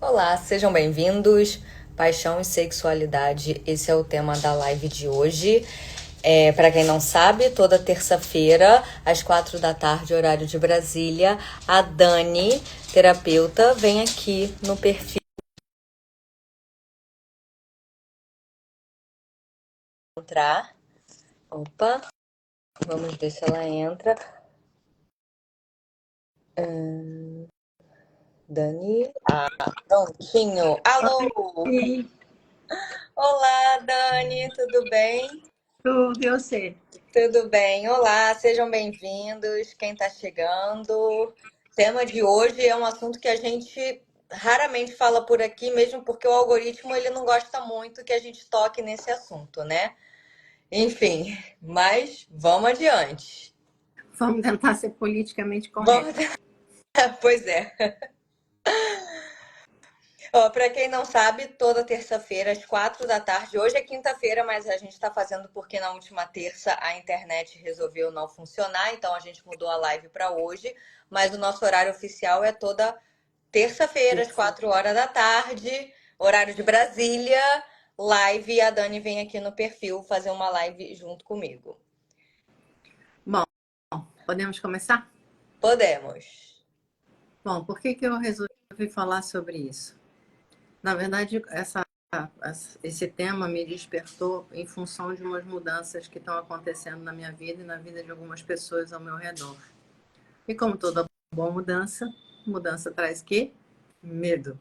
Olá, sejam bem-vindos. Paixão e sexualidade, esse é o tema da live de hoje. Para quem não sabe, toda terça-feira, às 4 da tarde, horário de Brasília, a Dani, terapeuta, vem aqui no perfil entrar. Opa, vamos ver se ela entra. Dani, prontinho. Alô! Oi, Olá, Dani, tudo bem? tudo, eu sei. Tudo bem, olá, sejam bem-vindos. Quem está chegando? O tema de hoje é um assunto que a gente raramente fala por aqui, mesmo porque o algoritmo ele não gosta muito que a gente toque nesse assunto, né? Enfim, mas vamos adiante. Vamos tentar ser politicamente Vamos, correto. pois é. Para quem não sabe, toda terça-feira, às 4 da tarde, hoje é quinta-feira, mas a gente está fazendo porque na última terça a internet resolveu não funcionar, então a gente mudou a live para hoje, mas o nosso horário oficial é toda terça-feira, às 4 horas da tarde, horário de Brasília, live, e a Dani vem aqui no perfil fazer uma live junto comigo. Bom, podemos começar? Podemos. Bom, por que eu resolvi falar sobre isso? Na verdade, esse tema me despertou em função de umas mudanças que estão acontecendo na minha vida e na vida de algumas pessoas ao meu redor. E como toda boa mudança, mudança traz quê? Medo.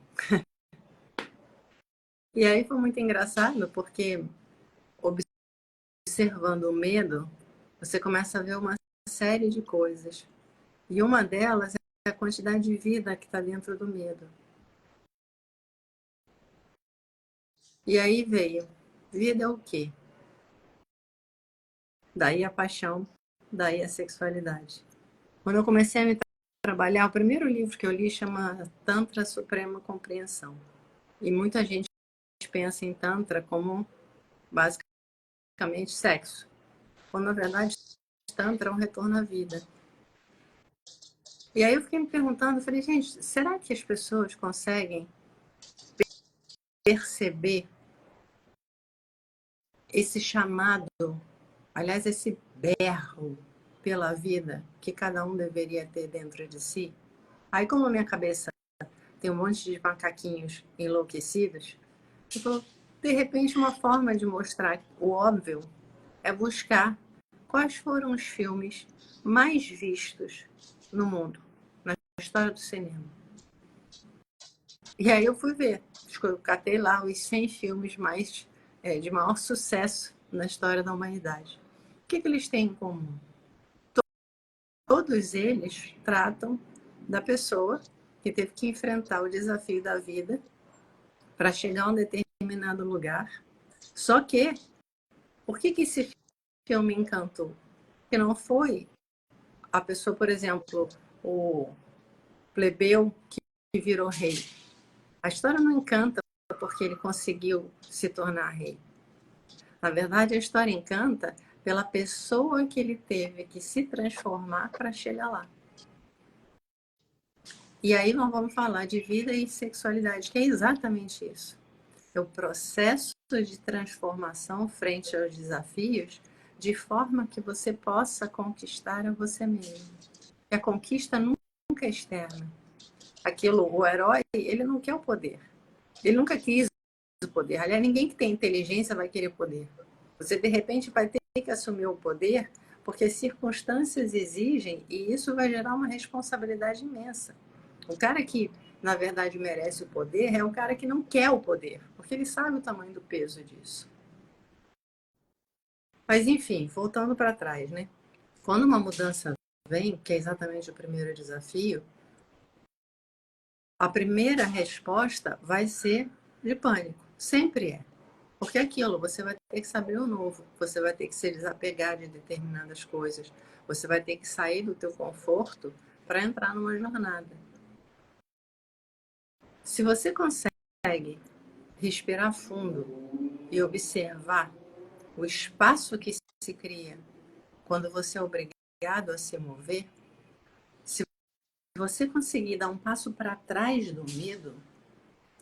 E aí foi muito engraçado, porque observando o medo, você começa a ver uma série de coisas. E uma delas é a quantidade de vida que está dentro do medo. E aí veio, vida é o quê? Daí a paixão, daí a sexualidade. Quando eu comecei a me trabalhar, o primeiro livro que eu li chama Tantra Suprema Compreensão. E muita gente pensa em Tantra como basicamente sexo, quando na verdade Tantra é um retorno à vida. E aí eu fiquei me perguntando, falei, gente, será que as pessoas conseguem perceber esse chamado, aliás, esse berro pela vida que cada um deveria ter dentro de si? Aí, como a minha cabeça tem um monte de macaquinhos enlouquecidos, eu de repente, uma forma de mostrar o óbvio é buscar quais foram os filmes mais vistos no mundo, na história do cinema. E aí eu fui ver, eu catei lá os 100 filmes mais de maior sucesso na história da humanidade. O que eles têm em comum? Todos eles tratam da pessoa que teve que enfrentar o desafio da vida para chegar a um determinado lugar. Só que, por que esse filme encantou? Porque não foi a pessoa, por exemplo, o plebeu que virou rei. A história não encanta porque ele conseguiu se tornar rei. Na verdade, a história encanta pela pessoa que ele teve que se transformar para chegar lá. E aí nós vamos falar de vida e sexualidade, que é exatamente isso. É o processo de transformação frente aos desafios, de forma que você possa conquistar a você mesmo. E a conquista nunca é externa. O herói, ele não quer o poder. Ele nunca quis o poder. Aliás, ninguém que tem inteligência vai querer poder. Você, de repente, vai ter que assumir o poder porque as circunstâncias exigem e isso vai gerar uma responsabilidade imensa. O cara que, na verdade, merece o poder é o cara que não quer o poder, porque ele sabe o tamanho do peso disso. Mas, enfim, voltando para trás, né? Quando uma mudança vem, que é exatamente o primeiro desafio, a primeira resposta vai ser de pânico. Sempre é. Porque é aquilo, você vai ter que saber o novo, você vai ter que se desapegar de determinadas coisas, você vai ter que sair do teu conforto para entrar numa jornada. Se você consegue respirar fundo e observar o espaço que se cria quando você é obrigado a se mover, se você conseguir dar um passo para trás do medo,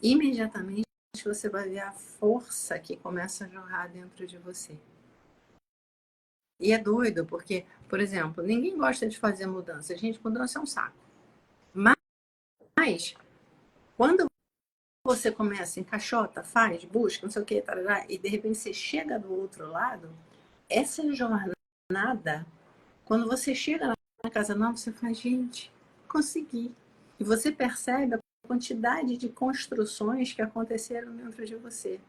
imediatamente você vai ver a força que começa a jorrar dentro de você. E é doido, porque, por exemplo, ninguém gosta de fazer mudança. Gente, mudança é um saco. Mas, quando você começa, encaixota, faz, busca, não sei o que, tarará, e de repente você chega do outro lado, essa jornada, quando você chega na casa nova, você faz, gente, consegui. E você percebe a quantidade de construções que aconteceram dentro de você.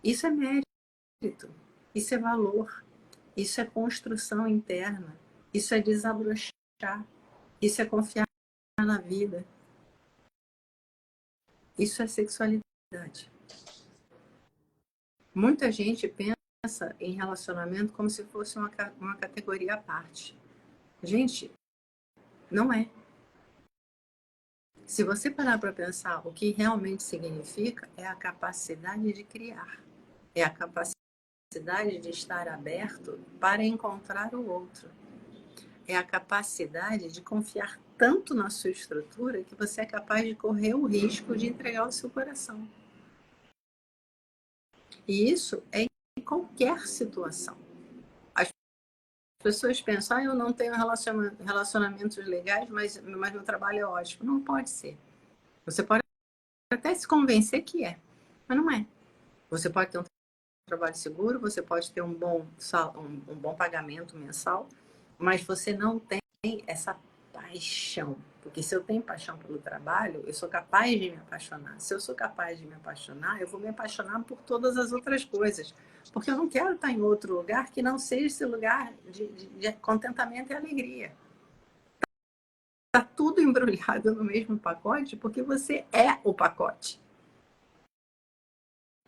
Isso é mérito, isso é valor, isso é construção interna, isso é desabrochar, isso é confiar na vida, isso é sexualidade. Muita gente pensa em relacionamento como se fosse uma categoria à parte. Gente, não é. Se você parar para pensar, o que realmente significa é a capacidade de criar, é a capacidade de estar aberto para encontrar o outro, é a capacidade de confiar tanto na sua estrutura que você é capaz de correr o risco de entregar o seu coração. E isso é em qualquer situação. As pessoas pensam, eu não tenho relacionamentos legais, mas meu trabalho é ótimo. Não pode ser. Você pode até se convencer que é, mas não é. Você pode ter um trabalho seguro, você pode ter um bom pagamento mensal, mas você não tem essa paixão. Porque se eu tenho paixão pelo trabalho, eu sou capaz de me apaixonar. Se eu sou capaz de me apaixonar, eu vou me apaixonar por todas as outras coisas. Porque eu não quero estar em outro lugar que não seja esse lugar de contentamento e alegria. Está tudo embrulhado no mesmo pacote porque você é o pacote.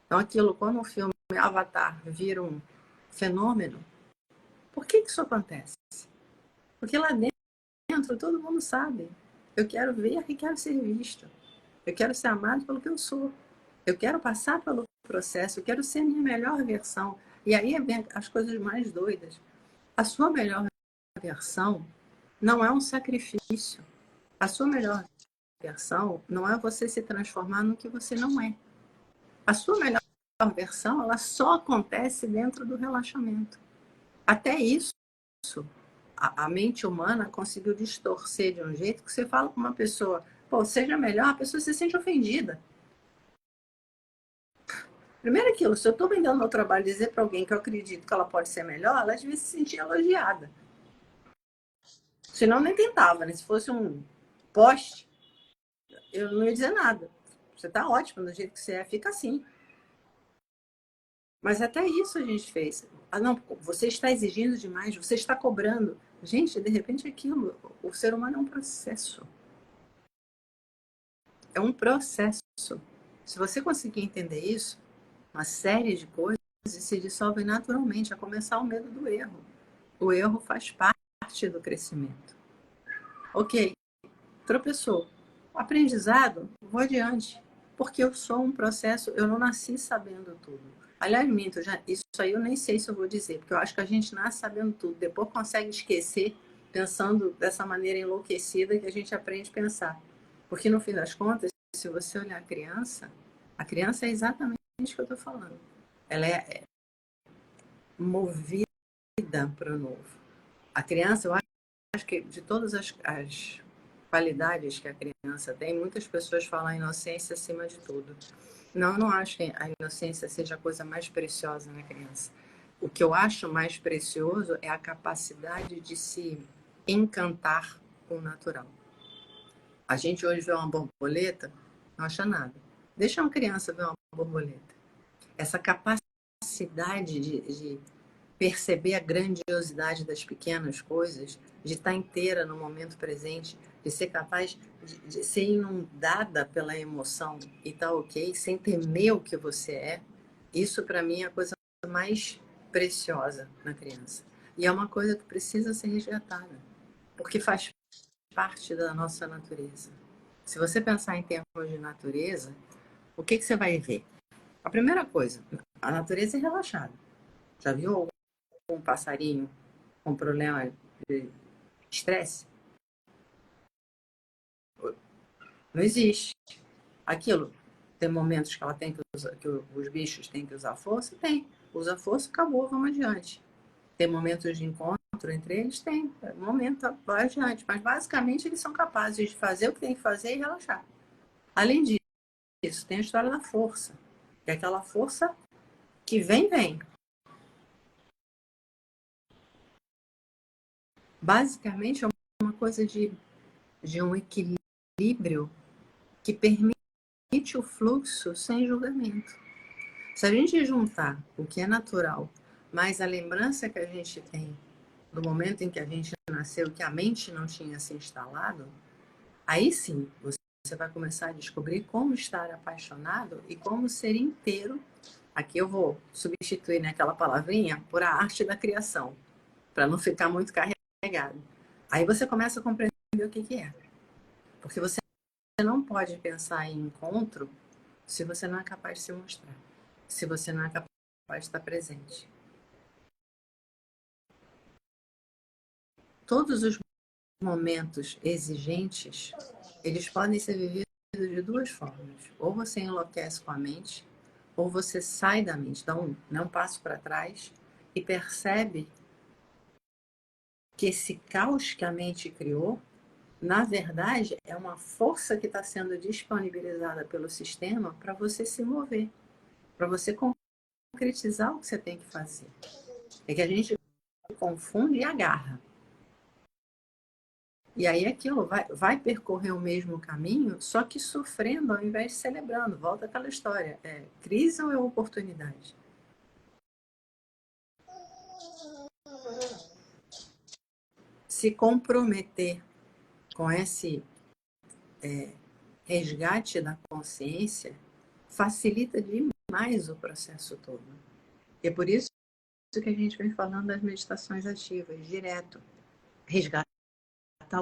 Então, aquilo, quando o filme Avatar vira um fenômeno, por que isso acontece? Porque lá dentro todo mundo sabe. Eu quero ver e quero ser visto. Eu quero ser amado pelo que eu sou. Eu quero passar pelo processo, eu quero ser a minha melhor versão. E aí é bem as coisas mais doidas. A sua melhor versão não é um sacrifício. A sua melhor versão não é você se transformar no que você não é. A sua melhor versão, ela só acontece dentro do relaxamento. Até isso, a mente humana conseguiu distorcer de um jeito que você fala com uma pessoa, pô, seja melhor, a pessoa se sente ofendida. Primeiro aquilo, se eu estou vendendo meu trabalho e dizer para alguém que eu acredito que ela pode ser melhor, ela devia se sentir elogiada. Senão nem tentava, né? Se fosse um poste, eu não ia dizer nada. Você está ótimo do jeito que você é, fica assim. Mas até isso a gente fez. Ah, não, você está exigindo demais, você está cobrando. Gente, de repente aquilo, o ser humano é um processo. É um processo. Se você conseguir entender isso, uma série de coisas se dissolvem naturalmente, a começar o medo do erro. O erro faz parte do crescimento. Ok, tropeçou. Aprendizado, vou adiante. Porque eu sou um processo, eu não nasci sabendo tudo. Aliás, minto, isso aí eu nem sei se eu vou dizer, porque eu acho que a gente nasce sabendo tudo, depois consegue esquecer pensando dessa maneira enlouquecida que a gente aprende a pensar. Porque no fim das contas, se você olhar a criança é exatamente o que eu estou falando. Ela é movida para o novo. A criança, eu acho que de todas as qualidades que a criança tem, muitas pessoas falam a inocência acima de tudo. Não, eu não acho que a inocência seja a coisa mais preciosa na criança. O que eu acho mais precioso é a capacidade de se encantar com o natural. A gente hoje vê uma borboleta, não acha nada. Deixa uma criança ver uma borboleta. Essa capacidade de perceber a grandiosidade das pequenas coisas, de estar inteira no momento presente, de ser capaz de ser inundada pela emoção e tá ok, sem temer o que você é, isso para mim é a coisa mais preciosa na criança. E é uma coisa que precisa ser resgatada, porque faz parte da nossa natureza. Se você pensar em termos de natureza, o que você vai ver? A primeira coisa, a natureza é relaxada. Já viu um passarinho com problema de estresse? Não existe. Aquilo, Tem momentos que ela tem que usar, que os bichos têm que usar força? Tem. Usa força, acabou, vamos adiante. Tem momentos de encontro entre eles? Tem. Momento, vai adiante. Mas basicamente eles são capazes de fazer o que tem que fazer e relaxar. Além disso, tem a história da força. Que é aquela força que vem, vem. Basicamente é uma coisa de um equilíbrio que permite o fluxo sem julgamento. Se a gente juntar o que é natural, mais a lembrança que a gente tem do momento em que a gente nasceu, que a mente não tinha se instalado, aí sim você vai começar a descobrir como estar apaixonado e como ser inteiro. Aqui eu vou substituir, né, aquela palavrinha por a arte da criação, para não ficar muito carregado. Aí você começa a compreender o que é. Porque você não pode pensar em encontro se você não é capaz de se mostrar, se você não é capaz de estar presente. Todos os momentos exigentes, eles podem ser vividos de duas formas. Ou você enlouquece com a mente, ou você sai da mente, dá um passo para trás e percebe que esse caos que a mente criou, na verdade, é uma força que está sendo disponibilizada pelo sistema para você se mover, para você concretizar o que você tem que fazer. É que a gente confunde e agarra. E aí aquilo vai percorrer o mesmo caminho, só que sofrendo ao invés de celebrando. Volta aquela história. É crise ou é oportunidade? Se comprometer com esse resgate da consciência facilita demais o processo todo. E é por isso que a gente vem falando das meditações ativas, direto. Resgatar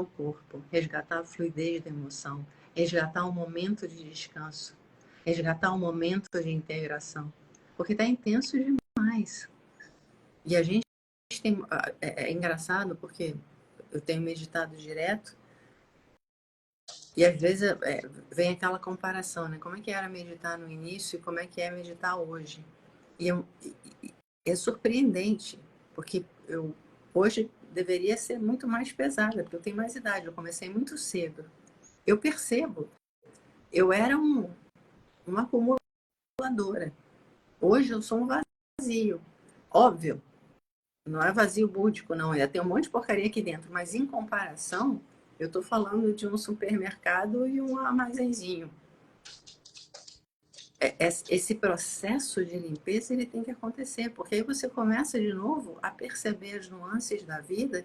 o corpo, resgatar a fluidez da emoção, resgatar um momento de descanso, resgatar um momento de integração. Porque está intenso demais. E a gente tem. É engraçado porque eu tenho meditado direto e às vezes vem aquela comparação, né? Como é que era meditar no início e como é que é meditar hoje? E é surpreendente, porque eu hoje deveria ser muito mais pesada, porque eu tenho mais idade, eu comecei muito cedo. Eu percebo, eu era uma acumuladora. Hoje eu sou um vazio. Óbvio, não é vazio búdico, não. Ainda tem um monte de porcaria aqui dentro, mas em comparação, eu estou falando de um supermercado e um armazenzinho. Esse processo de limpeza ele tem que acontecer, porque aí você começa de novo a perceber as nuances da vida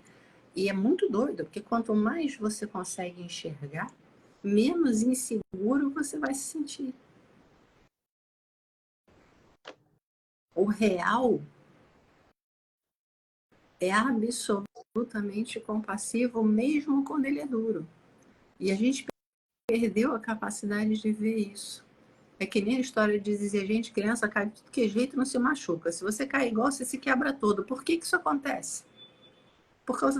e é muito doido, porque quanto mais você consegue enxergar, menos inseguro você vai se sentir. O real é absolutamente compassivo, mesmo quando ele é duro. E a gente perdeu a capacidade de ver isso. É que nem a história de dizer, gente, criança cai de tudo que é jeito e não se machuca. Se você cai igual, você se quebra todo. Por que isso acontece? Por causa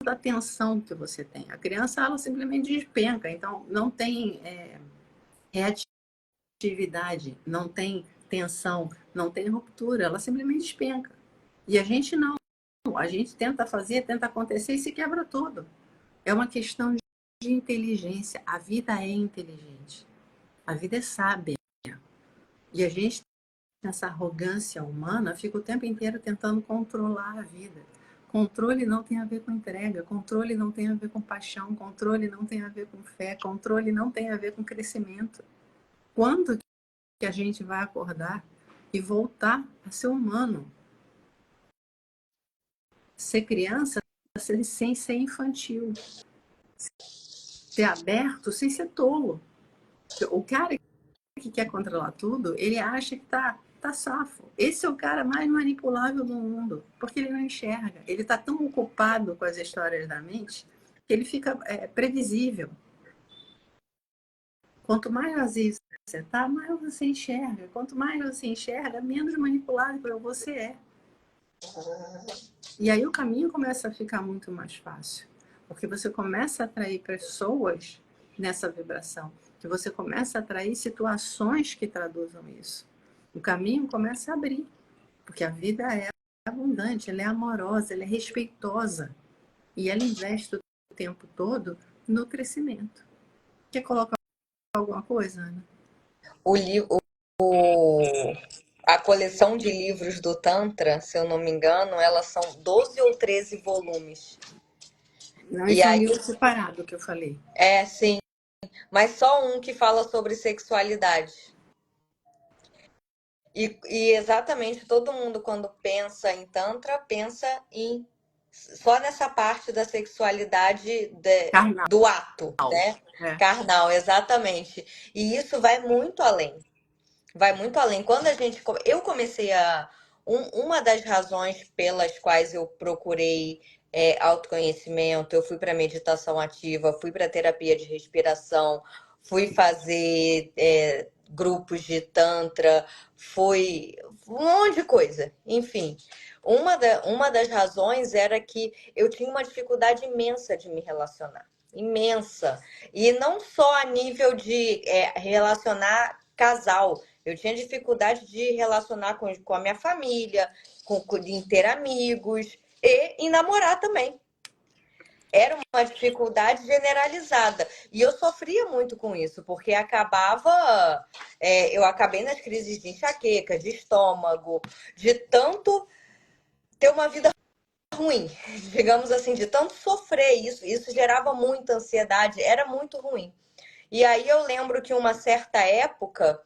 da tensão que você tem. A criança, ela simplesmente despenca. Então, não tem reatividade, não tem tensão, não tem ruptura. Ela simplesmente despenca. E a gente não. A gente tenta fazer, tenta acontecer e se quebra todo. É uma questão de inteligência. A vida é inteligente. A vida é sábia. E a gente, nessa arrogância humana, fica o tempo inteiro tentando controlar a vida. Controle não tem a ver com entrega, controle não tem a ver com paixão, controle não tem a ver com fé, controle não tem a ver com crescimento. Quando que a gente vai acordar e voltar a ser humano? Ser criança sem ser infantil. Ser aberto sem ser tolo. O cara que quer controlar tudo, ele acha que tá safo. Esse é o cara mais manipulável do mundo, porque ele não enxerga. Ele tá tão ocupado com as histórias da mente que ele fica previsível. Quanto mais vazio você tá, mais você enxerga. Quanto mais você enxerga, menos manipulável você é. E aí o caminho começa a ficar muito mais fácil, porque você começa a atrair pessoas nessa vibração. que você começa a atrair situações que traduzam isso. O caminho começa a abrir, porque a vida é abundante, ela é amorosa, ela é respeitosa. E ela investe o tempo todo no crescimento. Quer colocar alguma coisa, Ana? O livro, a coleção de livros do Tantra, se eu não me engano, elas são 12 ou 13 volumes. Não, E esse é um aí, livro separado que eu falei. sim, mas só um que fala sobre sexualidade. E exatamente todo mundo, quando pensa em Tantra, pensa em só nessa parte da sexualidade Carnal. do ato, né? É. Carnal, exatamente. E isso vai muito além. Vai muito além. Quando a gente. Eu comecei a. Uma das razões pelas quais eu procurei autoconhecimento, eu fui para meditação ativa, fui para terapia de respiração, fui fazer grupos de Tantra, fui um monte de coisa. Enfim, uma das razões era que eu tinha uma dificuldade imensa de me relacionar. Imensa. E não só a nível de relacionar casal. Eu tinha dificuldade de relacionar com a minha família, de ter amigos e em namorar também. Era uma dificuldade generalizada. E eu sofria muito com isso, porque acabava. Eu acabei nas crises de enxaqueca, de estômago, de tanto ter uma vida ruim, digamos assim, de tanto sofrer isso. Isso gerava muita ansiedade, era muito ruim. E aí eu lembro que uma certa época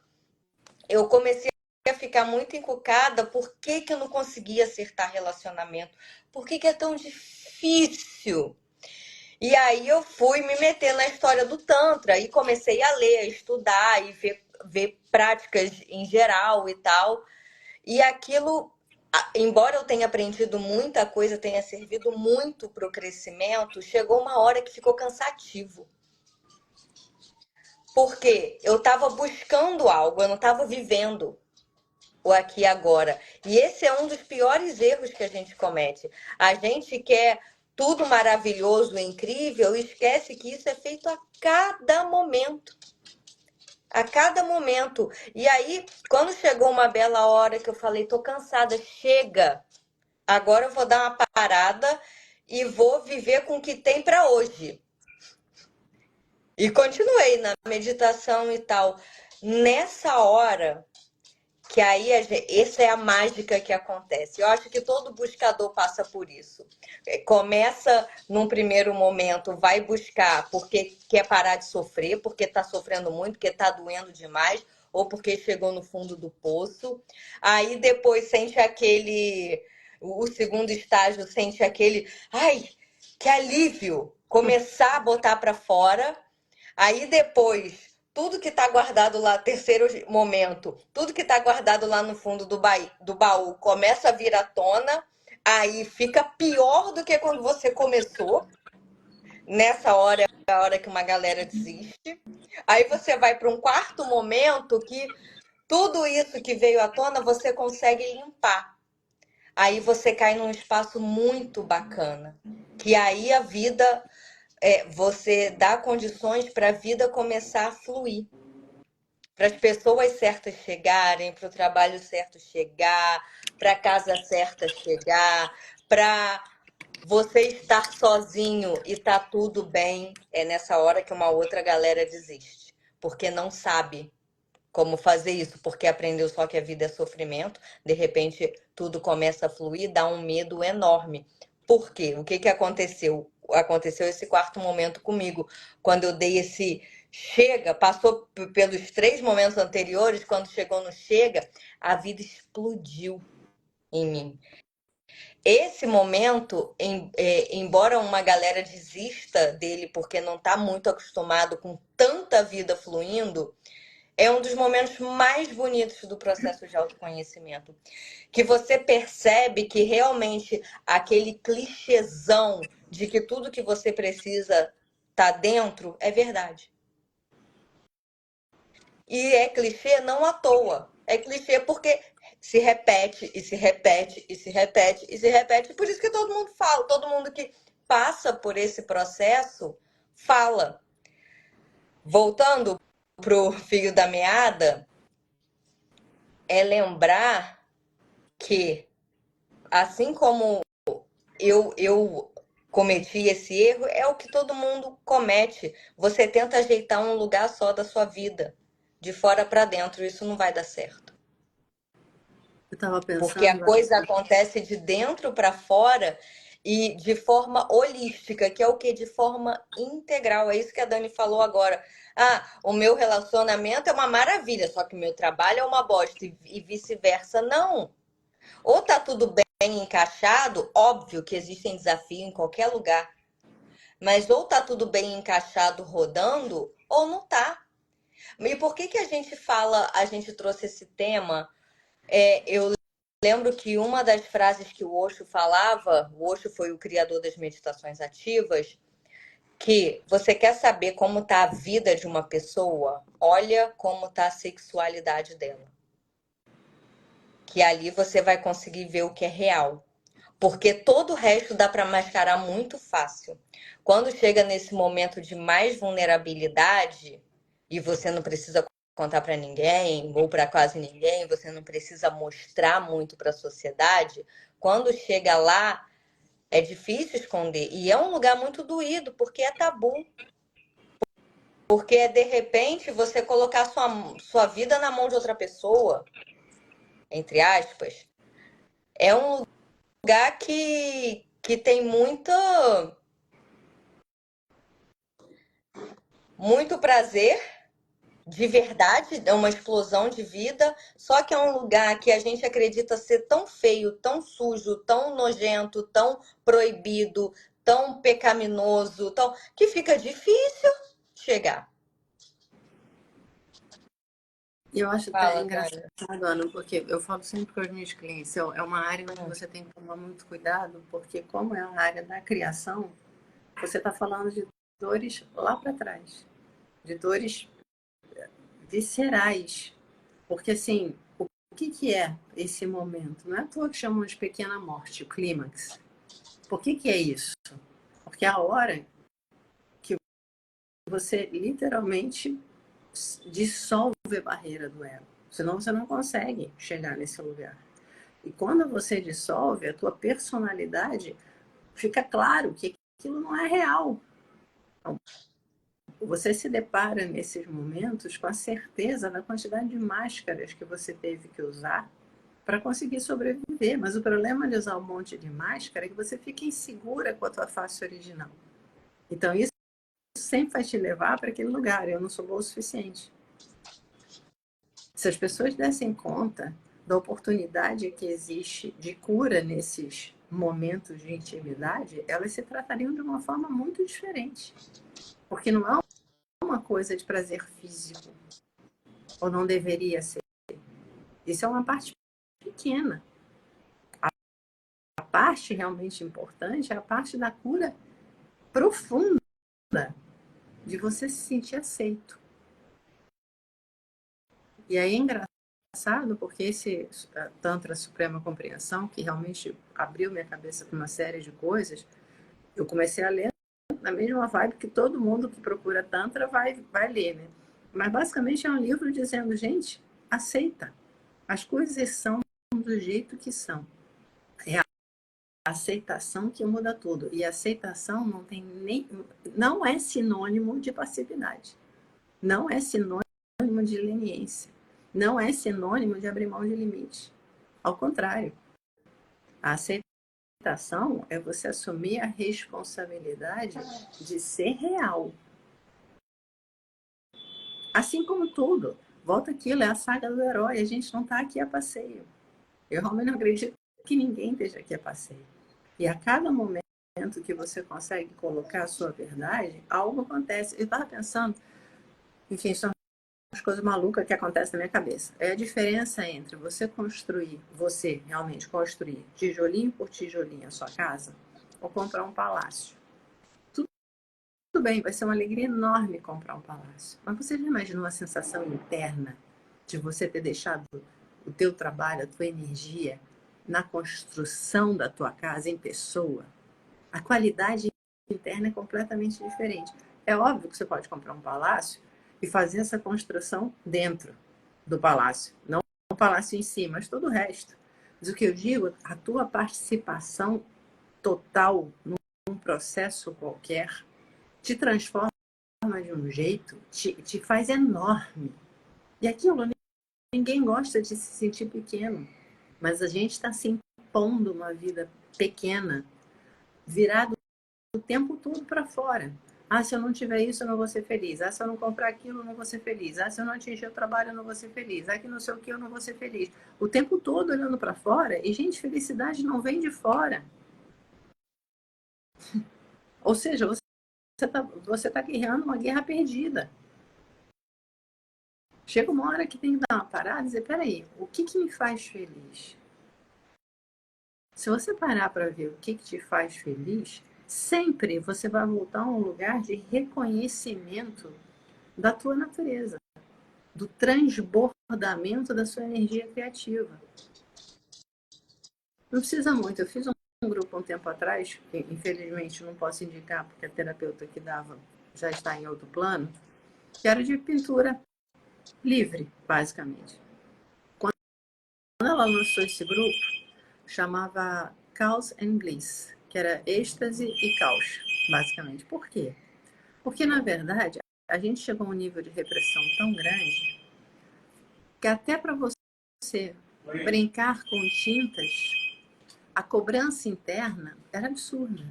eu comecei a ficar muito encucada por que eu não conseguia acertar relacionamento, por que é tão difícil. E aí eu fui me meter na história do Tantra e comecei a ler, a estudar e ver práticas em geral e tal. E aquilo, embora eu tenha aprendido muita coisa, tenha servido muito para o crescimento, chegou uma hora que ficou cansativo. Porque eu estava buscando algo, eu não estava vivendo o aqui e agora. E esse é um dos piores erros que a gente comete. A gente quer tudo maravilhoso, incrível, e esquece que isso é feito a cada momento. A cada momento. E aí, quando chegou uma bela hora que eu falei, tô cansada, chega. Agora eu vou dar uma parada e vou viver com o que tem para hoje. E continuei na meditação e tal. Nessa hora, que aí essa é a mágica que acontece. Eu acho que todo buscador passa por isso. Começa num primeiro momento, vai buscar porque quer parar de sofrer, porque está sofrendo muito, porque está doendo demais, ou porque chegou no fundo do poço. Aí depois sente aquele. O segundo estágio sente aquele. Ai, que alívio! Começar a botar para fora. Aí depois, tudo que está guardado lá, terceiro momento, tudo que está guardado lá no fundo do baú começa a vir à tona, aí fica pior do que quando você começou. Nessa hora é a hora que uma galera desiste. Aí você vai para um quarto momento que tudo isso que veio à tona você consegue limpar. Aí você cai num espaço muito bacana, que aí a vida você dá condições para a vida começar a fluir, para as pessoas certas chegarem, para o trabalho certo chegar, para a casa certa chegar, para você estar sozinho e tá tudo bem. É nessa hora que uma outra galera desiste, porque não sabe como fazer isso, porque aprendeu só que a vida é sofrimento, de repente tudo começa a fluir, dá um medo enorme. Por quê? O que aconteceu? Aconteceu esse quarto momento comigo, quando eu dei esse chega, passou pelos 3 momentos anteriores, quando chegou no chega, a vida explodiu em mim. Esse momento, embora uma galera desista dele porque não está muito acostumado com tanta vida fluindo, é um dos momentos mais bonitos do processo de autoconhecimento. Que você percebe que realmente aquele clichêzão de que tudo que você precisa tá dentro é verdade. E é clichê não à toa. É clichê porque se repete e se repete e se repete e se repete. Por isso que todo mundo fala, todo mundo que passa por esse processo fala. Voltando pro fio da meada é lembrar que, assim como eu cometi esse erro, é o que todo mundo comete. Você tenta ajeitar um lugar só da sua vida, de fora para dentro, isso não vai dar certo. Eu estava Porque a pensando coisa aqui, acontece de dentro para fora e de forma holística, que é o que? De forma integral. É isso que a Dani falou agora. Ah, o meu relacionamento é uma maravilha, só que o meu trabalho é uma bosta e vice-versa. Não. Ou tá tudo bem encaixado, óbvio que existem desafios em qualquer lugar, mas ou tá tudo bem encaixado rodando, ou não tá. E por que que a gente fala, a gente trouxe esse tema? Eu lembro que uma das frases que o Osho falava, o Osho foi o criador das meditações ativas, que você quer saber como está a vida de uma pessoa, olha como está a sexualidade dela. Que ali você vai conseguir ver o que é real. Porque todo o resto dá para mascarar muito fácil. Quando chega nesse momento de mais vulnerabilidade, e você não precisa contar para ninguém, ou para quase ninguém, você não precisa mostrar muito para a sociedade, quando chega lá, é difícil esconder. E é um lugar muito doído, porque é tabu. Porque é, de repente, você colocar sua vida na mão de outra pessoa, entre aspas, é um lugar que tem muito prazer, de verdade, é uma explosão de vida, só que é um lugar que a gente acredita ser tão feio, tão sujo, tão nojento, tão proibido, tão pecaminoso, que fica difícil chegar. e eu acho até Fala, engraçado, Tânia. Ana, porque eu falo sempre com os meus clientes, é uma área onde você tem que tomar muito cuidado, porque como é a área da criação, você está falando de dores lá para trás, de dores viscerais. Porque, assim, o que, que é esse momento? Não é à toa que chamam de pequena morte, o clímax. Por que, que é isso? Porque é a hora que você literalmente dissolve a barreira do ego. Senão você não consegue chegar nesse lugar. E quando você dissolve, a tua personalidade, fica claro que aquilo não é real. Então, você se depara nesses momentos com a certeza da quantidade de máscaras que você teve que usar para conseguir sobreviver. Mas o problema de usar um monte de máscara é que você fica insegura com a tua face original. Então isso sempre vai te levar para aquele lugar. Eu não sou boa o suficiente. Se as pessoas dessem conta da oportunidade que existe de cura nesses momentos de intimidade, elas se tratariam de uma forma muito diferente. Porque não é uma coisa de prazer físico, ou não deveria ser. Isso é uma parte pequena. A parte realmente importante é a parte da cura profunda de você se sentir aceito. E aí é engraçado porque esse Tantra Suprema Compreensão, que realmente abriu minha cabeça para uma série de coisas, eu comecei a ler na mesma vibe que todo mundo que procura Tantra vai ler, né? Mas basicamente é um livro dizendo, gente, aceita. As coisas são do jeito que são. É a aceitação que muda tudo. E aceitação não é sinônimo de passividade. Não é sinônimo de leniência. Não é sinônimo de abrir mão de limite. Ao contrário, a aceitação é você assumir a responsabilidade de ser real. Assim como tudo. Volta aquilo, é a saga do herói. A gente não está aqui a passeio. Eu realmente não acredito que ninguém esteja aqui a passeio. E a cada momento que você consegue colocar a sua verdade, algo acontece. Eu estava pensando, enfim, são as coisas malucas que acontecem na minha cabeça. É a diferença entre você realmente construir tijolinho por tijolinho a sua casa, ou comprar um palácio. Tudo bem, vai ser uma alegria enorme comprar um palácio. Mas você já imaginou a sensação interna de você ter deixado o teu trabalho, a tua energia na construção da tua casa em pessoa? A qualidade interna é completamente diferente. É óbvio que você pode comprar um palácio e fazer essa construção dentro do palácio. Não o palácio em si, mas todo o resto. Mas o que eu digo, a tua participação total num processo qualquer te transforma de um jeito, te faz enorme. E aquilo, ninguém gosta de se sentir pequeno, mas a gente está se impondo uma vida pequena, virado o tempo todo para fora. Ah, se eu não tiver isso, eu não vou ser feliz. Ah, se eu não comprar aquilo, eu não vou ser feliz. Ah, se eu não atingir o trabalho, eu não vou ser feliz. Ah, que não sei o que, eu não vou ser feliz. O tempo todo olhando para fora. E, gente, felicidade não vem de fora. Ou seja, você tá guerreando uma guerra perdida. Chega uma hora que tem que dar uma parada e dizer, peraí, o que me faz feliz? Se você parar para ver o que te faz feliz, sempre você vai voltar a um lugar de reconhecimento da tua natureza, do transbordamento da sua energia criativa. Não precisa muito. Eu fiz um grupo um tempo atrás, que infelizmente não posso indicar porque a terapeuta que dava já está em outro plano, que era de pintura livre, basicamente. Quando ela lançou esse grupo, chamava Caos and Bliss, que era êxtase e caos, basicamente. Por quê? Porque, na verdade, a gente chegou a um nível de repressão tão grande que até para você brincar com tintas, a cobrança interna era absurda.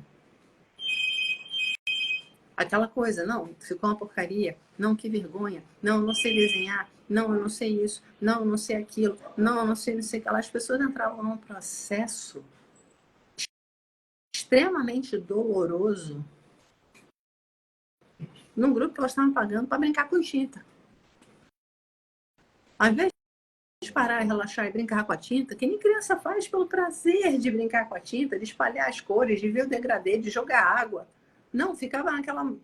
Aquela coisa, não, ficou uma porcaria, não, que vergonha, não, eu não sei desenhar, não, eu não sei isso, não, eu não sei aquilo, não, eu não sei aquilo. As pessoas entravam num processo extremamente doloroso num grupo que elas estavam pagando para brincar com tinta. Ao invés de parar e relaxar e brincar com a tinta, que nem criança faz pelo prazer de brincar com a tinta, de espalhar as cores, de ver o degradê, de jogar água. Não, ficava naquela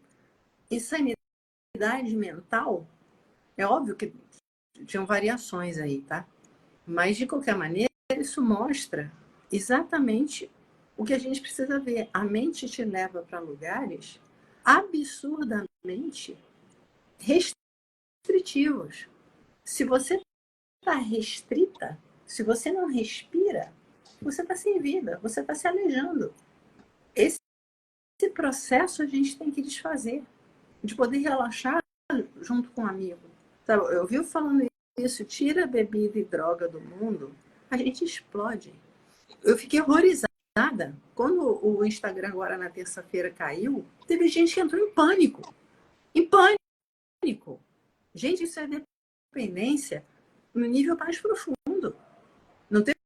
insanidade mental. É óbvio que tinham variações aí, tá? Mas, de qualquer maneira, isso mostra exatamente o que a gente precisa ver. A mente te leva para lugares absurdamente restritivos. Se você está restrita, se você não respira, você está sem vida, você está se aleijando. Esse processo a gente tem que desfazer, de poder relaxar junto com um amigo. Sabe, eu vi falando isso, tira a bebida e droga do mundo, a gente explode. Eu fiquei horrorizada. Quando o Instagram agora na terça-feira caiu, teve gente que entrou em pânico. Em pânico. Gente, isso é dependência no nível mais profundo. Não teve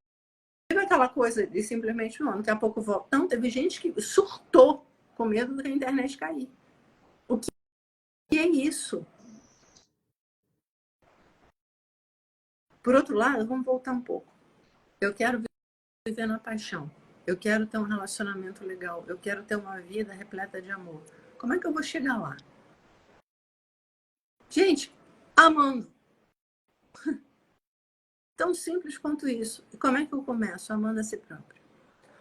aquela coisa de simplesmente, não, daqui a pouco volta. Não, teve gente que surtou com medo da internet cair. O que é isso? Por outro lado, vamos voltar um pouco. Eu quero viver na paixão. Eu quero ter um relacionamento legal. Eu quero ter uma vida repleta de amor. Como é que eu vou chegar lá? Gente, amando. Tão simples quanto isso. E como é que eu começo? Amando a si próprio.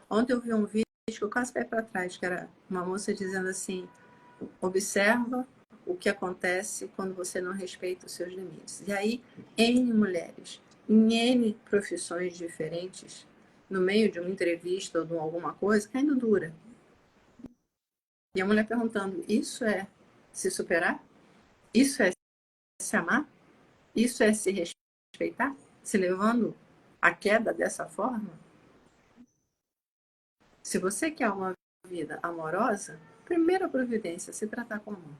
Ontem eu vi um vídeo que eu quase caí para trás, que era uma moça dizendo assim: observa o que acontece quando você não respeita os seus limites. E aí, N mulheres, em N profissões diferentes, no meio de uma entrevista ou de alguma coisa, caindo dura. E a mulher perguntando: isso é se superar? Isso é se amar? Isso é se respeitar? Se levando a queda dessa forma? Se você quer uma vida amorosa, primeira providência, se tratar com amor.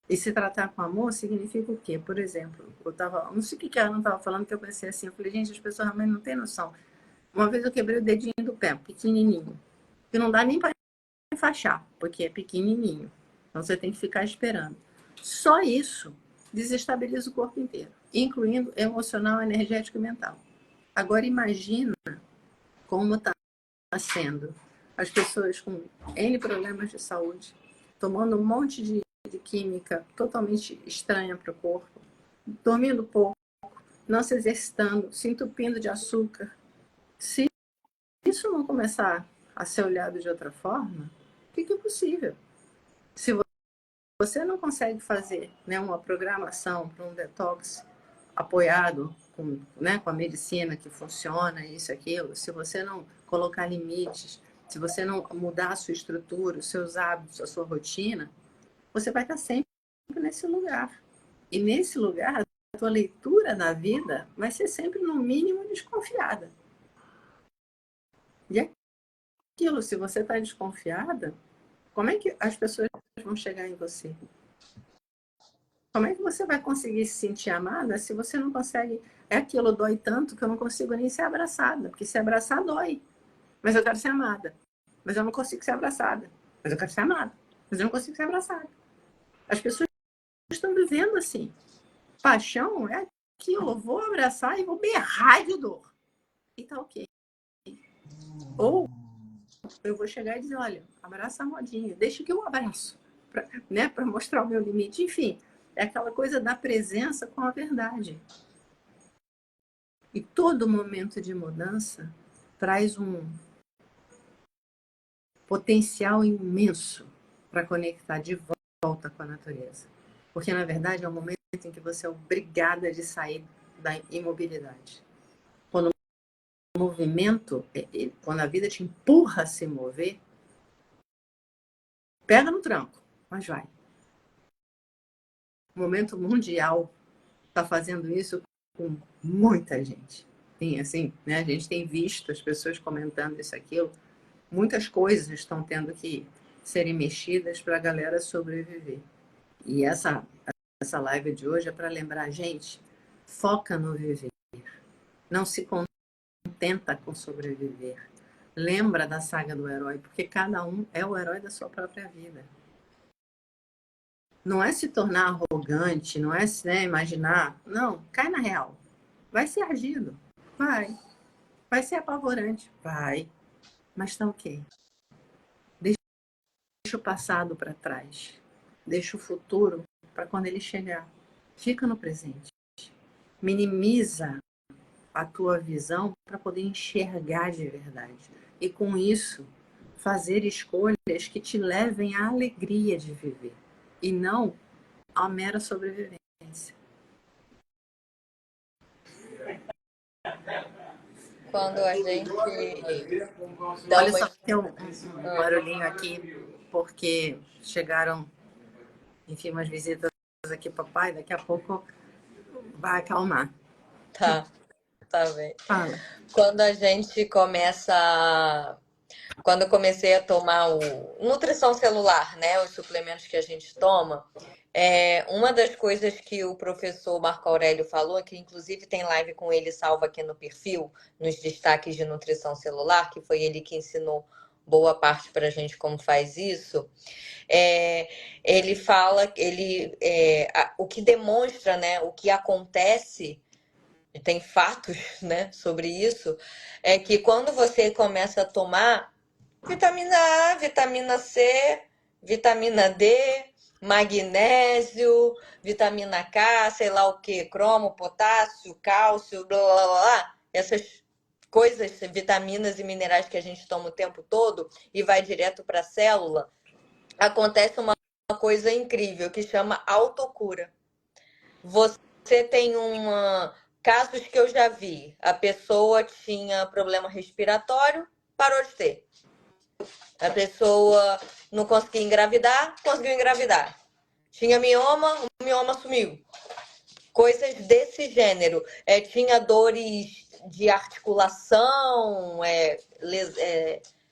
E se tratar com amor significa o quê? Por exemplo, não sei o que ela não estava falando, que eu pensei assim, eu falei, gente, as pessoas realmente não têm noção. Uma vez eu quebrei o dedinho do pé, pequenininho, que não dá nem para enfaixar, porque é pequenininho. Então você tem que ficar esperando. Só isso desestabiliza o corpo inteiro, incluindo emocional, energético e mental. Agora imagina como está sendo as pessoas com N problemas de saúde, tomando um monte de química totalmente estranha para o corpo, dormindo pouco, não se exercitando, se entupindo de açúcar. Se isso não começar a ser olhado de outra forma, o que é possível? Se você não consegue fazer, né, uma programação para um detox apoiado com, né, com a medicina que funciona, isso, aquilo, se você não colocar limites, se você não mudar a sua estrutura, os seus hábitos, a sua rotina, você vai estar sempre nesse lugar. E nesse lugar, a tua leitura na vida vai ser sempre, no mínimo, desconfiada. E aquilo, se você está desconfiada, como é que as pessoas vão chegar em você? Como é que você vai conseguir se sentir amada se você não consegue? É aquilo, dói tanto que eu não consigo nem ser abraçada, porque se abraçar dói. Mas eu quero ser amada. Mas eu não consigo ser abraçada. Mas eu quero ser amada. Mas eu não consigo ser abraçada. As pessoas estão vivendo assim. Paixão é aquilo, eu vou abraçar e vou berrar de dor. E tá ok. Ou eu vou chegar e dizer, olha, abraça a modinha, deixa que eu abraço, né, para mostrar o meu limite. Enfim, é aquela coisa da presença com a verdade. E todo momento de mudança traz um potencial imenso para conectar de volta com a natureza. Porque, na verdade, é um momento em que você é obrigada de sair da imobilidade. Quando o movimento, quando a vida te empurra a se mover, pega no tranco, mas vai. O momento mundial está fazendo isso com muita gente. Sim, assim, né? A gente tem visto as pessoas comentando isso, aquilo. Muitas coisas estão tendo que serem mexidas para a galera sobreviver. E essa live de hoje é para lembrar a gente, foca no viver. Não se contenta com sobreviver. Lembra da saga do herói, porque cada um é o herói da sua própria vida. Não é se tornar arrogante, não é se, né, imaginar. Não, cai na real. Vai ser argido. Vai. Vai ser apavorante. Vai. Mas tá ok. Deixa o passado para trás. Deixa o futuro para quando ele chegar. Fica no presente. Minimiza a tua visão para poder enxergar de verdade. E com isso, fazer escolhas que te levem à alegria de viver. E não à mera sobrevivência. Quando a gente dá Olha uma. só, tem um barulhinho aqui, porque chegaram, enfim, umas visitas aqui, papai. Daqui a pouco vai acalmar. Tá, tá bem. Fala. Quando a gente começa. Quando eu comecei a tomar o nutrição celular, né? Os suplementos que a gente toma, uma das coisas que o professor Marco Aurélio falou, que inclusive tem live com ele salva aqui no perfil, nos destaques de nutrição celular, que foi ele que ensinou boa parte para a gente como faz isso. Ele fala, o que demonstra, né, o que acontece, tem fatos, né, sobre isso, é que quando você começa a tomar vitamina A, vitamina C, vitamina D, magnésio, vitamina K, sei lá o que, cromo, potássio, cálcio, blá blá blá, essas coisas, vitaminas e minerais que a gente toma o tempo todo e vai direto para a célula, acontece uma coisa incrível que chama autocura. Você tem casos que eu já vi, a pessoa tinha problema respiratório, parou de ter. A pessoa não conseguia engravidar, conseguiu engravidar. Tinha mioma, o mioma sumiu. Coisas desse gênero. Tinha dores de articulação,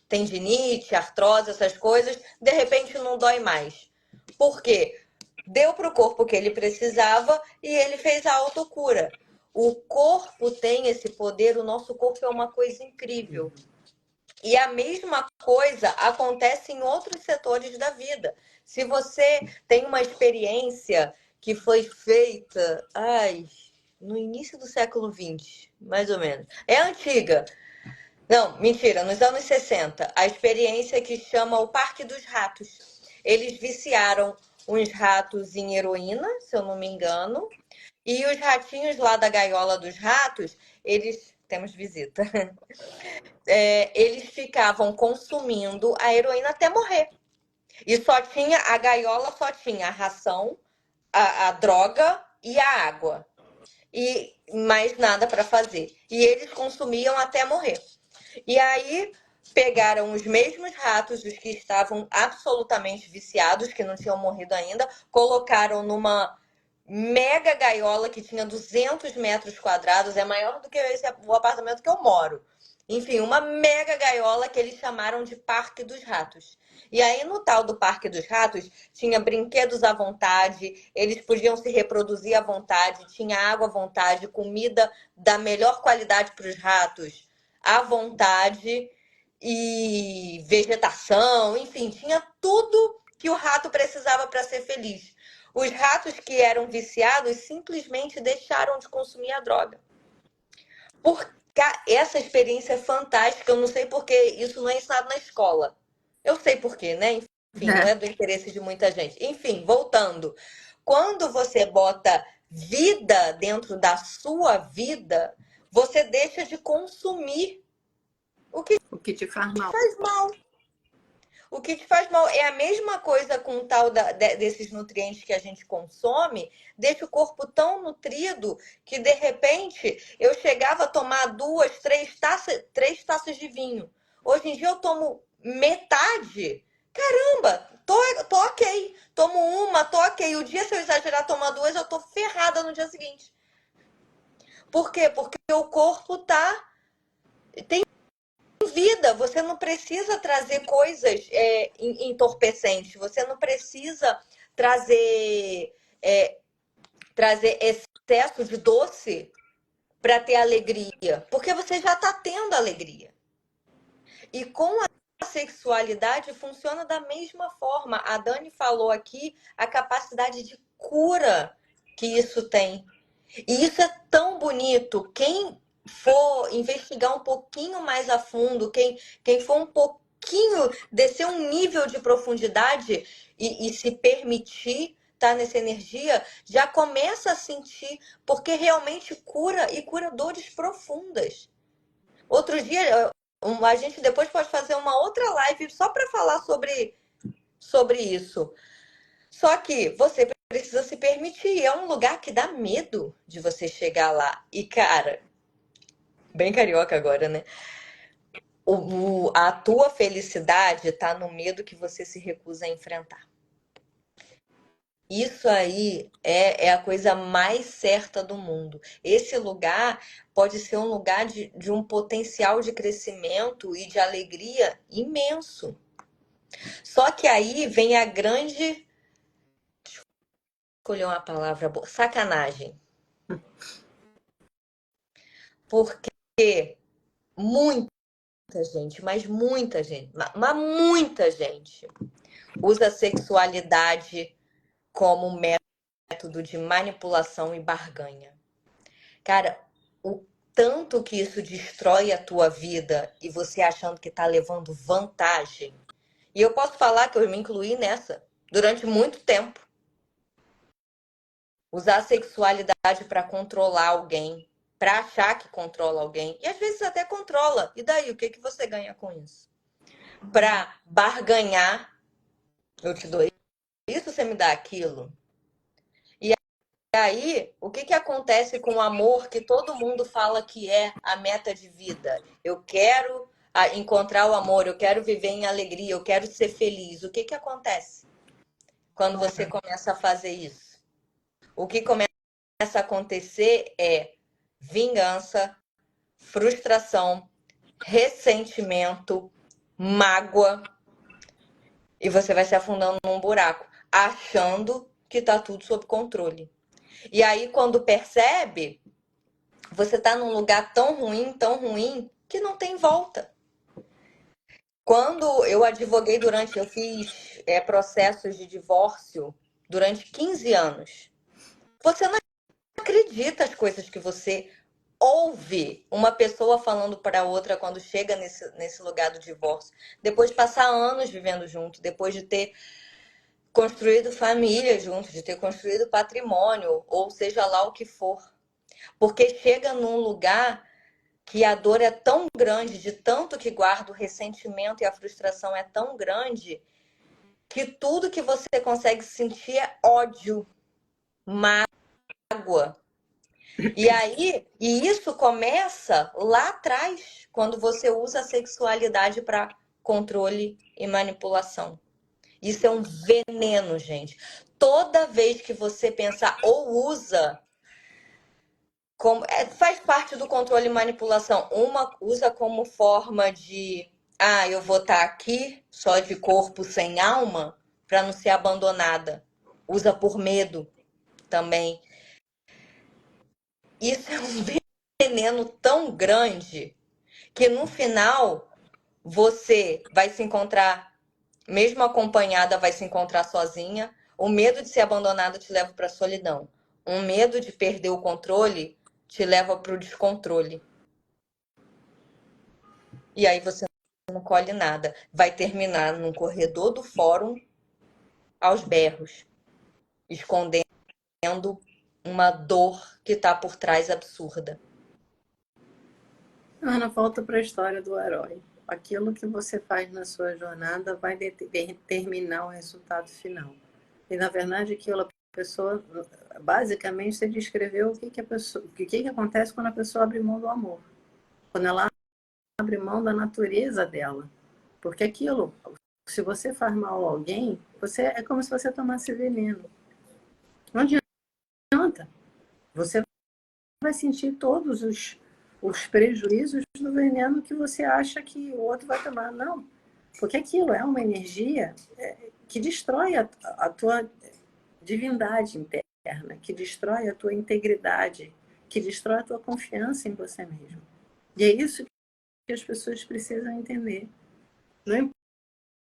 tendinite, artrose, essas coisas. De repente não dói mais. Por quê? Deu para o corpo o que ele precisava e ele fez a autocura. O corpo tem esse poder, o nosso corpo é uma coisa incrível. E a mesma coisa acontece em outros setores da vida. Se você tem uma experiência que foi feita, no início do século XX, mais ou menos. É antiga. Não, mentira, nos anos 60. A experiência que chama o Parque dos Ratos. Eles viciaram uns ratos em heroína, se eu não me engano, e os ratinhos lá da gaiola dos ratos, eles. Temos visita. Eles ficavam consumindo a heroína até morrer. E só tinha, a gaiola só tinha a ração, a droga e a água. E mais nada para fazer. E eles consumiam até morrer. E aí pegaram os mesmos ratos, os que estavam absolutamente viciados, que não tinham morrido ainda, colocaram numa mega gaiola que tinha 200 metros quadrados, é maior do que o apartamento que eu moro. Enfim, uma mega gaiola que eles chamaram de Parque dos Ratos. E aí, no tal do Parque dos Ratos, tinha brinquedos à vontade, eles podiam se reproduzir à vontade, tinha água à vontade, comida da melhor qualidade para os ratos à vontade, e vegetação, enfim, tinha tudo que o rato precisava para ser feliz. Os ratos que eram viciados simplesmente deixaram de consumir a droga. Porque essa experiência é fantástica, eu não sei porque isso não é ensinado na escola. Eu sei porquê, né? Enfim, não é do interesse de muita gente. Enfim, voltando. Quando você bota vida dentro da sua vida, você deixa de consumir o que te faz mal. faz mal. O que te faz mal é a mesma coisa com o tal desses nutrientes que a gente consome, deixa o corpo tão nutrido que de repente eu chegava a tomar 2, 3 taças de vinho. Hoje em dia eu tomo metade. Caramba, tô ok. Tomo uma, tô ok. O dia, se eu exagerar tomar 2, eu tô ferrada no dia seguinte. Por quê? Porque o corpo tem vida, você não precisa trazer coisas entorpecentes, você não precisa trazer, trazer excesso de doce para ter alegria, porque você já está tendo alegria. E com a sexualidade funciona da mesma forma. A Dani falou aqui a capacidade de cura que isso tem. E isso é tão bonito. Quem for investigar um pouquinho mais a fundo, quem for um pouquinho, descer um nível de profundidade e se permitir estar nessa energia, já começa a sentir, porque realmente cura e cura dores profundas. Outro dia, a gente depois pode fazer uma outra live só para falar sobre isso. Só que você precisa se permitir. É um lugar que dá medo de você chegar lá. E, cara, bem carioca agora, né? A tua felicidade tá no medo que você se recusa a enfrentar. Isso aí é a coisa mais certa do mundo. Esse lugar pode ser um lugar de um potencial de crescimento e de alegria imenso. Só que aí vem a grande. Escolher uma palavra boa. Sacanagem. Porque muita gente, mas muita gente usa a sexualidade como método de manipulação e barganha. Cara, o tanto que isso destrói a tua vida e você achando que tá levando vantagem. E eu posso falar que eu me incluí nessa durante muito tempo. Usar a sexualidade para controlar alguém, para achar que controla alguém. E às vezes até controla. E daí, o que você ganha com isso? Para barganhar, eu te dou isso, você me dá aquilo. E aí, o que acontece com o amor que todo mundo fala que é a meta de vida? Eu quero encontrar o amor, eu quero viver em alegria, eu quero ser feliz. O que acontece quando você começa a fazer isso? O que começa a acontecer é vingança, frustração, ressentimento, mágoa, e você vai se afundando num buraco, achando que tá tudo sob controle. E aí, quando percebe, você tá num lugar tão ruim, que não tem volta. Quando eu advoguei eu fiz processos de divórcio durante 15 anos. Você não acredita as coisas que você ouve uma pessoa falando para outra quando chega nesse lugar do divórcio. Depois de passar anos vivendo junto, depois de ter construído família junto, de ter construído patrimônio, ou seja lá o que for. Porque chega num lugar que a dor é tão grande, de tanto que guarda o ressentimento e a frustração é tão grande, que tudo que você consegue sentir é ódio, mágoa. E isso começa lá atrás, quando você usa a sexualidade para controle e manipulação. Isso é um veneno, gente. Toda vez que você pensar ou usa, faz parte do controle e manipulação. Uma usa como forma de, eu vou estar aqui só de corpo sem alma para não ser abandonada. Usa por medo também. Isso é um veneno tão grande que no final você vai se encontrar, mesmo acompanhada, vai se encontrar sozinha. O medo de ser abandonada te leva para a solidão. Um medo de perder o controle te leva para o descontrole. E aí você não colhe nada. Vai terminar num corredor do fórum aos berros, escondendo uma dor que está por trás absurda. Ana, volta para a história do herói. Aquilo que você faz na sua jornada vai determinar o resultado final. E, na verdade, aquilo a pessoa, basicamente, você descreveu o que acontece quando a pessoa abre mão do amor. Quando ela abre mão da natureza dela. Porque aquilo, se você faz mal a alguém, é como se você tomasse veneno. Não adianta. Você vai sentir todos os prejuízos do veneno que você acha que o outro vai tomar. Não, porque aquilo é uma energia que destrói a tua divindade interna, que destrói a tua integridade, que destrói a tua confiança em você mesmo. E é isso que as pessoas precisam entender. Não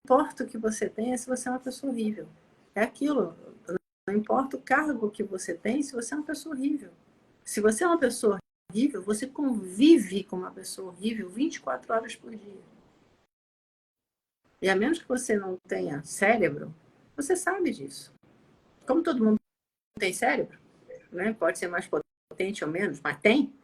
importa o que você tenha se você é uma pessoa horrível. É aquilo. Não importa o cargo que você tem se você é uma pessoa horrível. Se você é uma pessoa horrível, você convive com uma pessoa horrível 24 horas por dia. E a menos que você não tenha cérebro, você sabe disso. Como todo mundo tem cérebro, né? Pode ser mais potente ou menos, mas tem,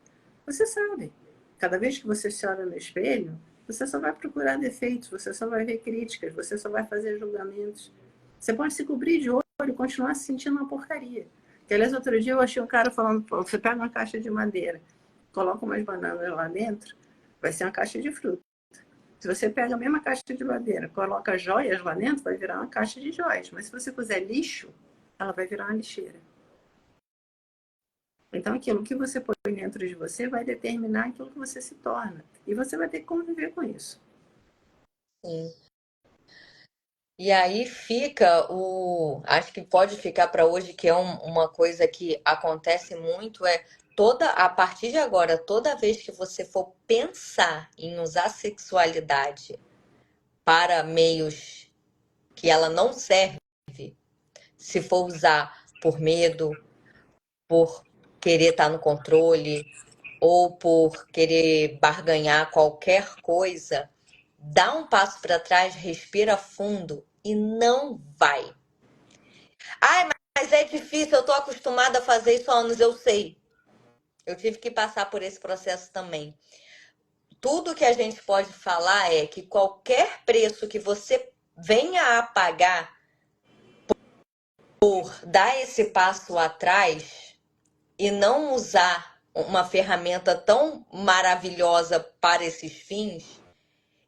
você sabe. Cada vez que você se olha no espelho, você só vai procurar defeitos, você só vai ver críticas, você só vai fazer julgamentos. Você pode se cobrir de olho e continuar se sentindo uma porcaria. Que, aliás, outro dia eu achei um cara falando, você pega uma caixa de madeira, coloca umas bananas lá dentro, vai ser uma caixa de fruta. Se você pega a mesma caixa de madeira, coloca joias lá dentro, vai virar uma caixa de joias. Mas se você puser lixo, ela vai virar uma lixeira. Então, aquilo que você põe dentro de você vai determinar aquilo que você se torna. E você vai ter que conviver com isso. Sim. E aí fica acho que pode ficar para hoje, que é uma coisa que acontece muito, a partir de agora, toda vez que você for pensar em usar sexualidade para meios que ela não serve, se for usar por medo, por querer estar no controle ou por querer barganhar qualquer coisa, dá um passo para trás, respira fundo e não vai. Ai, mas é difícil, eu tô acostumada a fazer isso há anos, eu sei. Eu tive que passar por esse processo também. Tudo que a gente pode falar é que qualquer preço que você venha a pagar por dar esse passo atrás e não usar uma ferramenta tão maravilhosa para esses fins,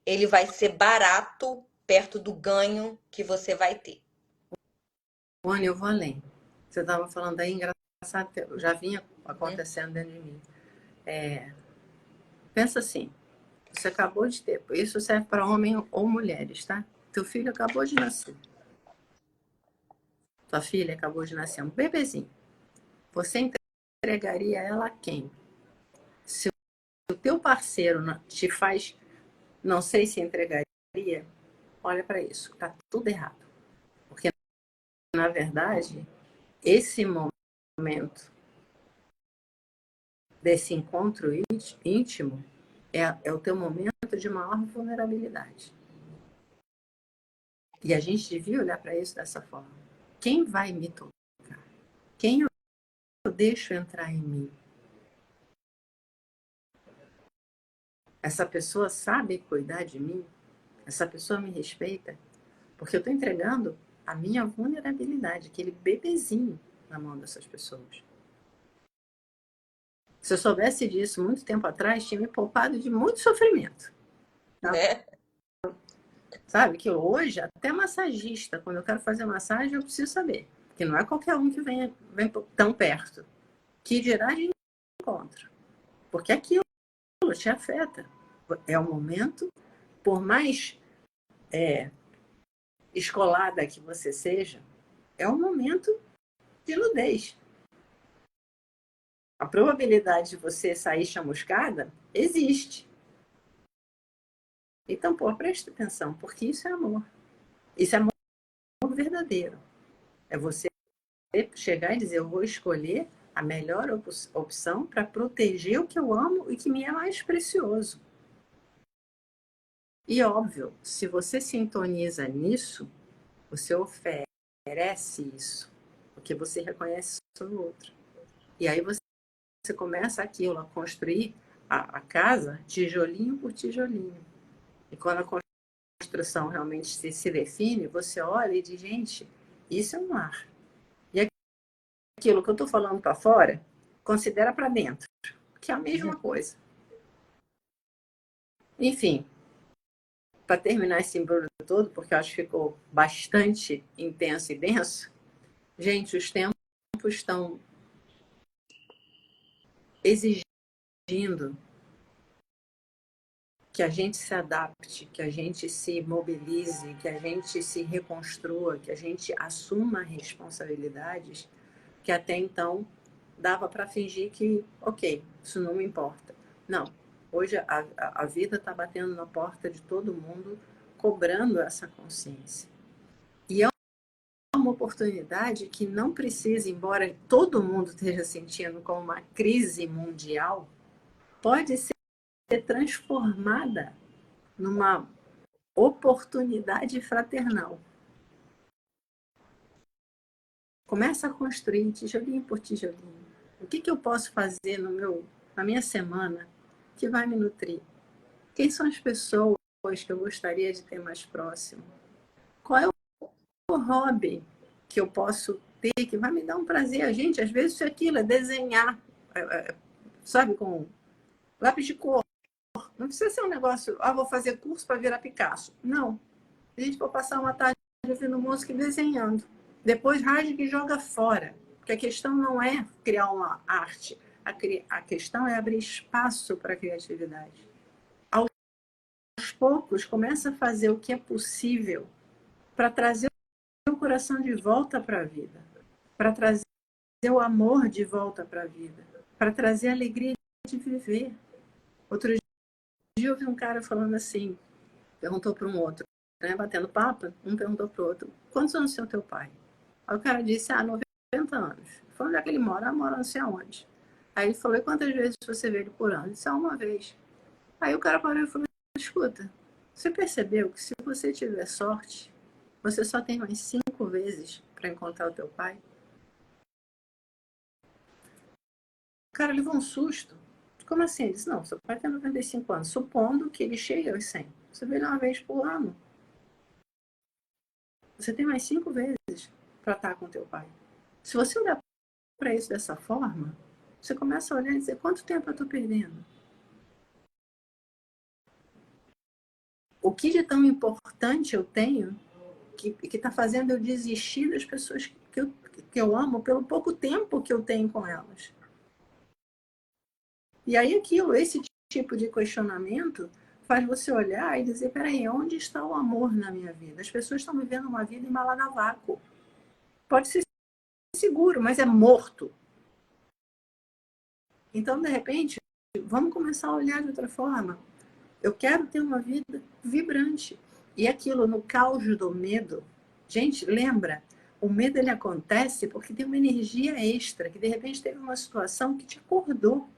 ele vai ser barato perto do ganho que você vai ter. Rony, eu vou além. Você estava falando aí, engraçado, já vinha acontecendo dentro de mim. Pensa assim, você acabou de ter, isso serve para homens ou mulheres, tá? Teu filho acabou de nascer. Tua filha acabou de nascer, um bebezinho. Você entregaria ela a quem? Se o teu parceiro te faz, não sei se entregaria, olha para isso, tá tudo errado. Porque, na verdade, esse momento desse encontro íntimo é o teu momento de maior vulnerabilidade. E a gente devia olhar para isso dessa forma. Quem vai me tocar? Quem eu deixo entrar em mim? Essa pessoa sabe cuidar de mim? Essa pessoa me respeita? Porque eu estou entregando a minha vulnerabilidade, aquele bebezinho na mão dessas pessoas. Se eu soubesse disso muito tempo atrás, tinha me poupado de muito sofrimento. Tá? Né? Sabe que hoje, até massagista, quando eu quero fazer massagem, eu preciso saber. Porque não é qualquer um que vem tão perto. Que dirá de encontro. Porque aquilo te afeta. É o momento, por mais escolada que você seja, é um momento de nudez. A probabilidade de você sair chamuscada existe. Então, pô, preste atenção, porque isso é amor. Isso é amor verdadeiro. É você chegar e dizer, eu vou escolher a melhor opção para proteger o que eu amo e que me é mais precioso. E óbvio, se você sintoniza nisso, você oferece isso, porque você reconhece isso no outro. E aí você começa aquilo, a construir a casa tijolinho por tijolinho. E quando a construção realmente se define, você olha e diz, gente, isso é um lar. E aquilo que eu estou falando para fora, considera para dentro, que é a mesma coisa. Enfim, para terminar esse embrulho todo, porque eu acho que ficou bastante intenso e denso, gente, os tempos estão exigindo que a gente se adapte, que a gente se mobilize, que a gente se reconstrua, que a gente assuma responsabilidades que até então dava para fingir que, ok, isso não me importa. Não, hoje a vida está batendo na porta de todo mundo, cobrando essa consciência. E é uma oportunidade que não precisa, embora todo mundo esteja sentindo como uma crise mundial, pode ser transformada numa oportunidade fraternal. Começa a construir tijolinho por tijolinho. O que eu posso fazer na minha semana que vai me nutrir? Quem são as pessoas que eu gostaria de ter mais próximo? Qual é o hobby que eu posso ter que vai me dar um prazer? A gente, às vezes, isso é aquilo, é desenhar, sabe, com lápis de cor. Não precisa ser um negócio, vou fazer curso para virar Picasso. Não. A gente pode passar uma tarde ouvindo música e desenhando. Depois rasga e joga fora. Porque a questão não é criar uma arte. A questão é abrir espaço para a criatividade. Aos poucos, começa a fazer o que é possível para trazer o coração de volta para a vida. Para trazer o amor de volta para a vida. Para trazer a alegria de viver. Outro dia eu vi um cara falando assim, perguntou para um outro, né, batendo papo, um perguntou para o outro, quantos anos tem o teu pai? Aí o cara disse, 90 anos. Falou, onde é que ele mora? Mora não sei aonde. Aí ele falou, e quantas vezes você vê ele por ano? Ele disse, uma vez. Aí o cara parou e falou, escuta, você percebeu que se você tiver sorte, você só tem mais 5 vezes para encontrar o teu pai? O cara levou um susto. Como assim? Ele disse, não, seu pai tem 95 anos, supondo que ele chegue aos 100. Você vê ele uma vez por ano. Você tem mais 5 vezes para estar com teu pai. Se você olhar para isso dessa forma, você começa a olhar e dizer, quanto tempo eu estou perdendo? O que de tão importante eu tenho que está fazendo eu desistir das pessoas que eu amo pelo pouco tempo que eu tenho com elas? E aí esse tipo de questionamento faz você olhar e dizer, peraí, onde está o amor na minha vida? As pessoas estão vivendo uma vida embalada a vácuo. Pode ser seguro, mas é morto. Então, de repente, vamos começar a olhar de outra forma. Eu quero ter uma vida vibrante. E aquilo no caos do medo, gente, lembra, o medo ele acontece porque tem uma energia extra, que de repente teve uma situação que te acordou.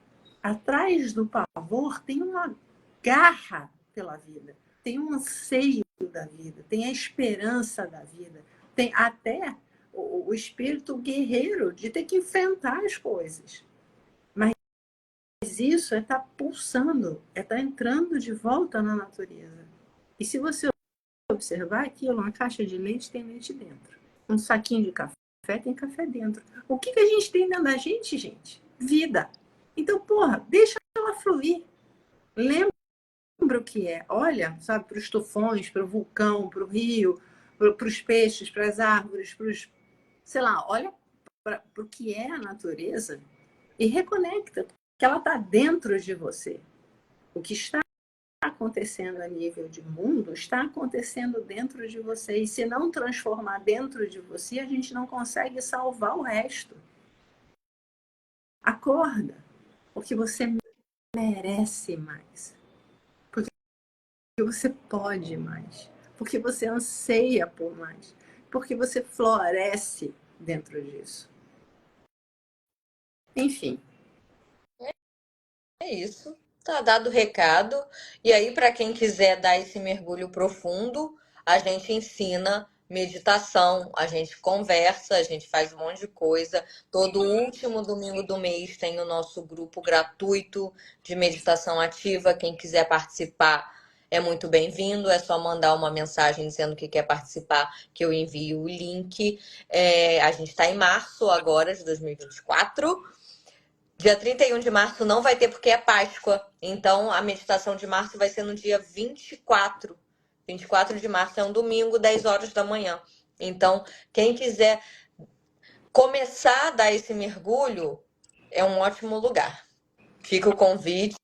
Atrás do pavor tem uma garra pela vida, tem um anseio da vida, tem a esperança da vida, tem até o espírito guerreiro de ter que enfrentar as coisas. Mas isso é estar pulsando, é estar entrando de volta na natureza. E se você observar aquilo, uma caixa de leite tem leite dentro. Um saquinho de café tem café dentro. O que a gente tem dentro da gente, gente? Vida. Então, porra, deixa ela fluir. Lembra o que é. Olha, sabe, para os tufões, para o vulcão, para o rio, para os peixes, para as árvores, para os... Sei lá, olha para o que é a natureza e reconecta, que ela está dentro de você. O que está acontecendo a nível de mundo está acontecendo dentro de você. E se não transformar dentro de você, a gente não consegue salvar o resto. Acorda, porque você merece mais. Porque você pode mais. Porque você anseia por mais. Porque você floresce dentro disso. Enfim. É isso. Tá dado o recado. E aí, para quem quiser dar esse mergulho profundo, a gente ensina meditação, a gente conversa, a gente faz um monte de coisa. Todo último domingo do mês tem o nosso grupo gratuito de meditação ativa. Quem quiser participar é muito bem-vindo. É só mandar uma mensagem dizendo que quer participar, que eu envio o link. A gente está em março agora de 2024. Dia 31 de março não vai ter porque é Páscoa. Então a meditação de março vai ser no dia 24. 24 de março é um domingo, 10 horas da manhã. Então, quem quiser começar a dar esse mergulho, é um ótimo lugar. Fica o convite.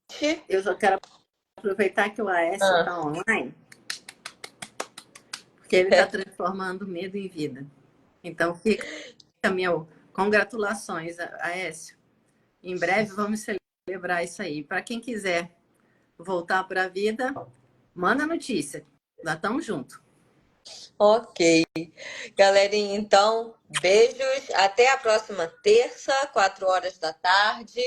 Eu só quero aproveitar que o Aécio está online, porque ele está transformando medo em vida. Então, fica meu congratulações, Aécio. Em breve vamos celebrar isso aí. Para quem quiser voltar para a vida, manda notícia. Nós estamos juntos. Ok. Galerinha, então, beijos. Até a próxima terça, 4 horas da tarde,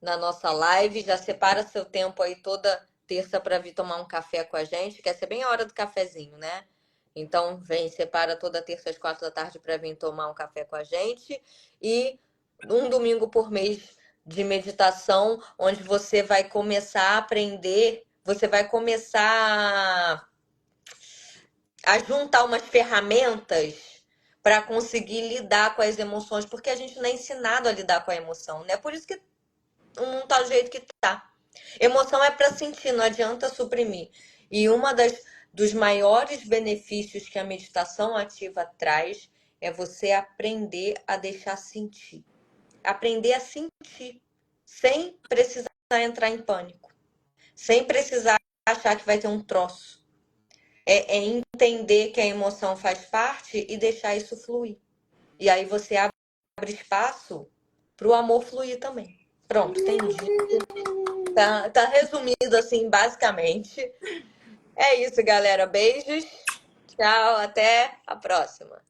na nossa live. Já separa seu tempo aí toda terça para vir tomar um café com a gente. Quer ser bem a hora do cafezinho, né? Então, vem, separa toda terça às 4 da tarde para vir tomar um café com a gente. E um domingo por mês de meditação, onde você vai começar a aprender, você vai começar a juntar umas ferramentas para conseguir lidar com as emoções, porque a gente não é ensinado a lidar com a emoção, né? Por isso que o mundo tá do jeito que tá. Emoção é para sentir, não adianta suprimir. E dos maiores benefícios que a meditação ativa traz é você aprender a deixar sentir. Aprender a sentir, sem precisar entrar em pânico, sem precisar achar que vai ter um troço. É entender que a emoção faz parte e deixar isso fluir. E aí você abre espaço para o amor fluir também. Pronto, entendi. Tá resumido assim, basicamente. É isso, galera. Beijos. Tchau, até a próxima.